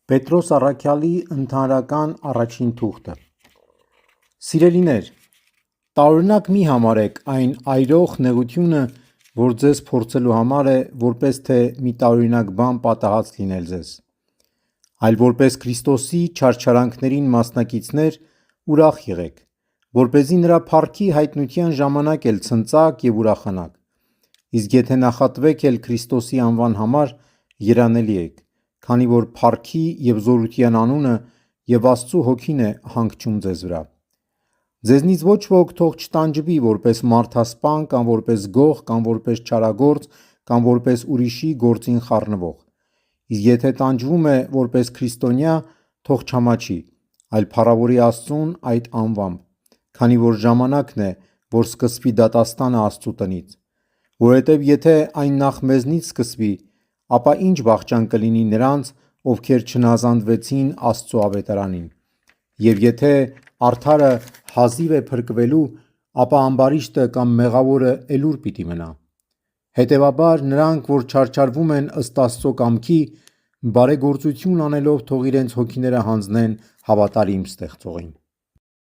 Պետրոս Առաքյալի ընդհանրական առաջին թուղթը։ Սիրելիներ, տարօրինակ մի համարեք այն այրող նեղությունը, որ ձեզ փորձելու համար է, որպես թե մի տարօրինակ բան պատահած լինել ձեզ, այլ որպես Քրիստոսի չարչարանքներին մասնակիցներ ուրախ եղեք, որպեսզի նրա փառքի հայտնության ժամանակ էլ ցնծաք և ուրախանաք, իսկ եթե նախատվեք էլ Քրիստոսի անվան համար, երանելի եք, քանի որ փառքի և զորության անունը և Աստծու հոգին է հանգչում ձեզ վրա։ Ձեզնից ոչ ոք թող չտանջվի որպես մարդասպան կամ որպես գող կամ որպես չարագործ կամ որպես ուրիշի գործին խառնվող, իսկ եթե տանջվում է որպես քրիստոնյա, թող չամաչի, այլ փառավորի Աստծուն այդ անվամբ, քանի որ ժամանակն է, որ սկսվի դատաստանը Աստծու տնից, որովհետև եթե այն նախ մեզնից սկսվի, ապա ինչ վախճան կլինի նրանց, ովքեր չհնազանդվեցին Աստծու ավետարանին, և եթե արդարը հազիվ է փրկվելու, ապա ամբարիշտը կամ մեղավորը էլուր պիտի մնա։ Հետևաբար նրանք, որ չարչարվում են ըստ Աստծու կամքի, բարեգործություն անելով թող իրենց հոգիները հանձնեն հավատարիմ ստեղծողին։